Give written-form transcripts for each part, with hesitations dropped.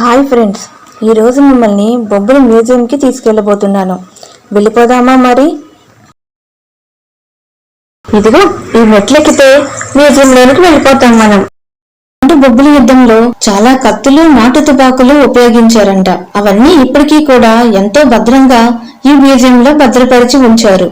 Hi friends, ఈరోజు మిమ్మల్ని బొబ్బిలి మ్యూజియంకి తీసుకెళ్ళబోతున్నాను. వెళ్ళిపోదామా మరి? ఇదిగో ఈ మెట్లెక్కితే మ్యూజియంలోనికి వెళ్ళిపోతాం మనం. బొబ్బిలి యుద్ధంలో చాలా కత్తులు, నాటు తుపాకులు ఉపయోగించారంట. అవన్నీ ఇప్పటికీ కూడా ఎంతో భద్రంగా ఈ మ్యూజియంలో భద్రపరిచి ఉంచారు.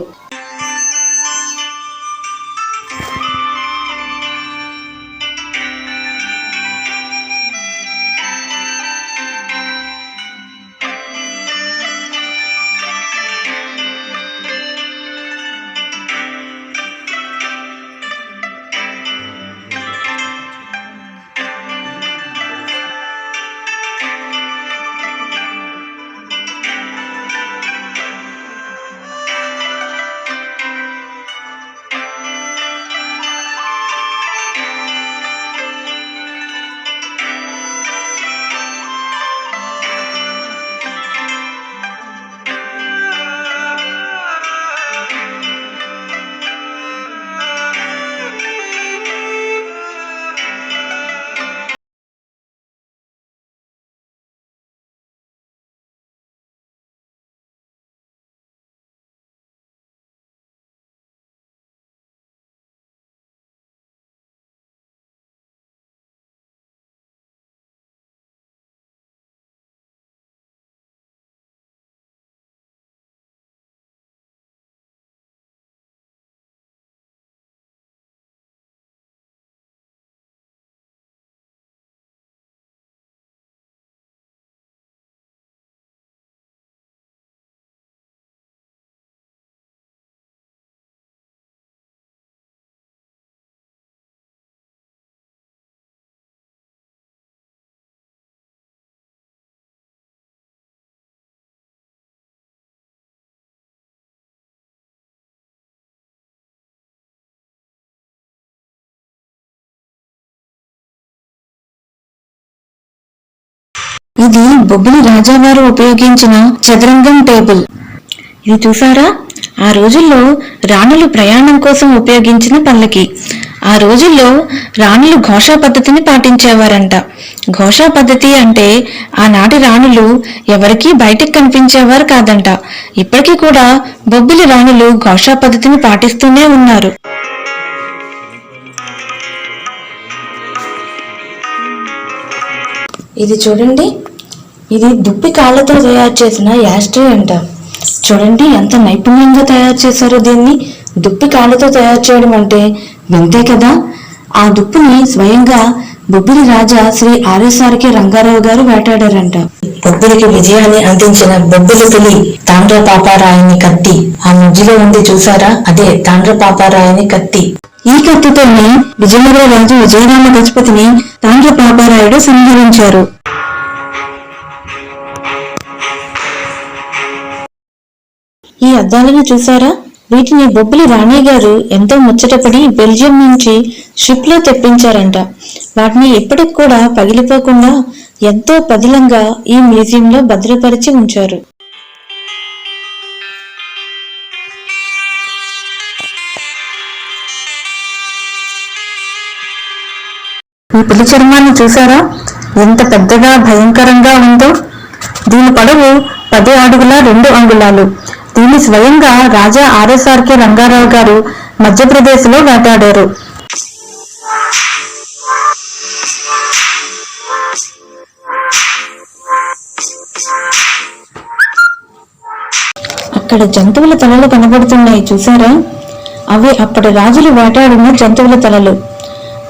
ఇది బొబ్బిలి రాజావారు ఉపయోగించిన చదరంగం టేబుల్. ఇది చూసారా? ఆ రోజుల్లో రాణులు ప్రయాణం కోసం ఉపయోగించిన పల్లకి. ఆ రోజుల్లో రాణులు ఘోషా పద్ధతిని పాటించేవారంట. ఘోషా పద్ధతి అంటే ఆనాటి రాణులు ఎవరికీ బయటకు కనిపించేవారు కాదంట. ఇప్పటికీ కూడా బొబ్బిలి రాణులు ఘోషా పద్ధతిని పాటిస్తూనే ఉన్నారు. ఇది చూడండి, ఇది దుప్పి కాళ్ళతో తయారు చేసిన యాస్ట్రే అంట. చూడండి ఎంత నైపుణ్యంగా తయారు చేశారో దీన్ని. దుప్పి కాళ్ళతో తయారు చేయడం అంటే వింతే కదా. ఆ దుప్పుని స్వయంగా బొబ్బిలి రాజా శ్రీ ఆర్ఎస్ఆర్కే రంగారావు గారు వేటాడారంట. బొబ్బిలికి విజయాన్ని అందించిన బొబ్బిలి పులి తాండ్ర పాపారాయని కత్తి ఆ మధ్యలో ఉంది చూసారా? అదే తాండ్ర పాపారాయని కత్తి. ఈ కత్తితోనే విజయనగర రాజు విజయరామ గజపతిని తాండ్ర పాపారాయుడు సంహరించారు. ఈ అద్దాలను చూసారా? వీటిని బొబ్బిలి రాణి గారు ఎంతో ముచ్చటపడి బెల్జియం నుంచి షిప్ లో తెప్పించారంట. వాటిని ఇప్పటికి కూడా పగిలిపోకుండా ఎంతో పదిలంగా ఈ మ్యూజియంలో భద్రపరిచి ఉంచారు. ఈ పులి చర్మాన్ని చూసారా? ఎంత పెద్దగా భయంకరంగా ఉందో. దీని పొడవు 10 అడుగుల 2 అంగుళాలు. దీన్ని స్వయంగా రాజా ఆర్ఎస్ఆర్కే రంగారావు గారు మధ్యప్రదేశ్ లో వేటాడారు. అక్కడ జంతువుల తలలు కనబడుతున్నాయి చూసారా? అవి అప్పటి రాజులు వేటాడిన జంతువుల తలలు.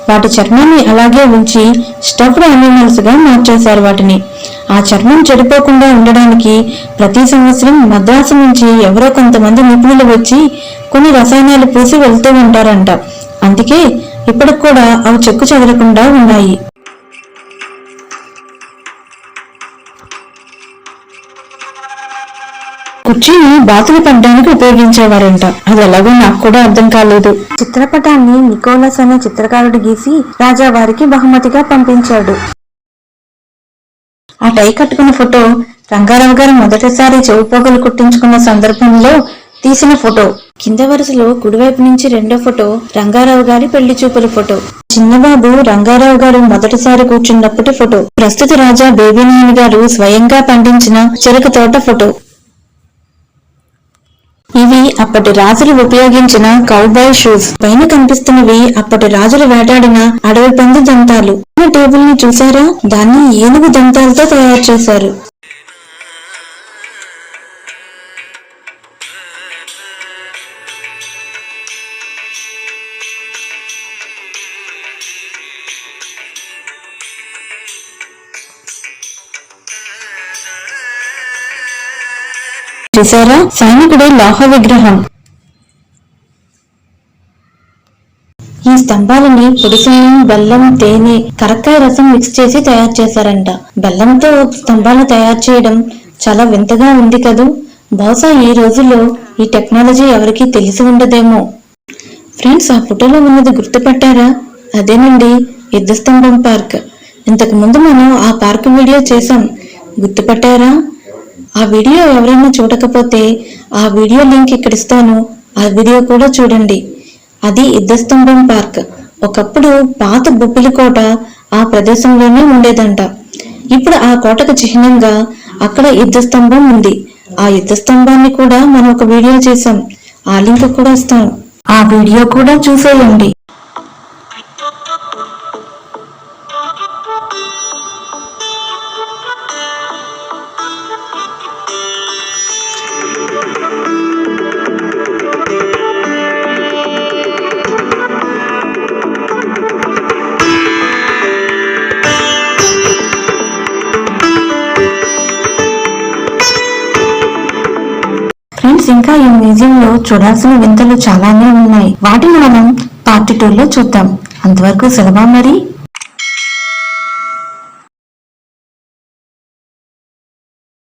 వాటి చర్మాన్ని అలాగే ఉంచి స్టఫ్డ్ యానిమల్స్ గా మార్చేశారు వాటిని. ఆ చర్మం చెడిపోకుండా ఉండడానికి ప్రతి సంవత్సరం మద్రాసు నుంచి ఎవరో కొంతమంది నిపుణులు వచ్చి కొన్ని రసాయనాలు పూసి వెళ్తూ ఉంటారంట. అందుకే ఇప్పటికి కూడా అవి చెక్కు చెదరకుండా ఉన్నాయి. కుర్చీని బాతులు పడ్డానికి ఉపయోగించేవారంట. అది ఎలాగో నాకు కూడా అర్థం కాలేదు. చిత్రపటాన్ని నికోలస్ అనే చిత్రకారుడు గీసి రాజా వారికి బహుమతిగా పంపించాడు. ఆ టై కట్టుకున్న ఫోటో రంగారావు గారు మొదటిసారి చెవిపోగలు కుట్టించుకున్న సందర్భంలో తీసిన ఫోటో. కింద వరుసలో కుడివైపు నుంచి రెండో ఫోటో రంగారావు గారి పెళ్లి చూపుల ఫోటో. చిన్నబాబు రంగారావు గారు మొదటిసారి కూర్చున్నప్పటి ఫోటో. ప్రస్తుత రాజా బేబీనాయని గారు స్వయంగా పండించిన చెరుకు తోట ఫోటో. ఇవి అప్పటి రాజులు ఉపయోగించిన కౌబాయ్ షూస్. పైన కనిపిస్తున్నవి అప్పటి రాజులు వేటాడిన అడవి పంది దంతాలు. టేబుల్ ని చూసారా? దాన్ని ఏనుగు దంతాలతో తయారు చేశారు. చూసారా? సైనికుడి లోహ విగ్రహం. ఈ స్తంభాలని పొడిసెనం, బెల్లం, తేనె, కరక్కాయ రసం మిక్స్ చేసి తయారు చేశారంట. బెల్లంతో స్తంభాలు తయారు చేయడం చాలా వింతగా ఉంది కదూ. బహుశా ఈ రోజుల్లో ఈ టెక్నాలజీ ఎవరికీ తెలిసి ఉండదేమో. ఫ్రెండ్స్, ఆ ఫోటోలో ఉన్నది గుర్తుపట్టారా? అదేనండి యుద్ధ స్తంభం పార్క్. ఇంతకు ముందు మనం ఆ పార్క్ వీడియో చేశాం, గుర్తుపట్టారా? ఆ వీడియో ఎవరైనా చూడకపోతే ఆ వీడియో లింక్ ఇక్కడ ఇస్తాను, ఆ వీడియో కూడా చూడండి. అది యుద్ధస్తంభం పార్క్. ఒకప్పుడు పాత బొబ్బిలి కోట ఆ ప్రదేశంలోనే ఉండేదంట. ఇప్పుడు ఆ కోటకు చిహ్నంగా అక్కడ యుద్ధస్తంభం ఉంది. ఆ యుద్ధస్తంభాన్ని కూడా మనం ఒక వీడియో చేశాం, ఆ లింక్ కూడా ఇస్తాను, ఆ వీడియో కూడా చూసేయండి. ఫ్రెండ్స్, ఇంకా ఈ మ్యూజియం లో చూడాల్సిన వింతలు చాలానే ఉన్నాయి. వాటిని మనం పార్ట్ 2 లో చూద్దాం. అంతవరకు సెలవు మరి.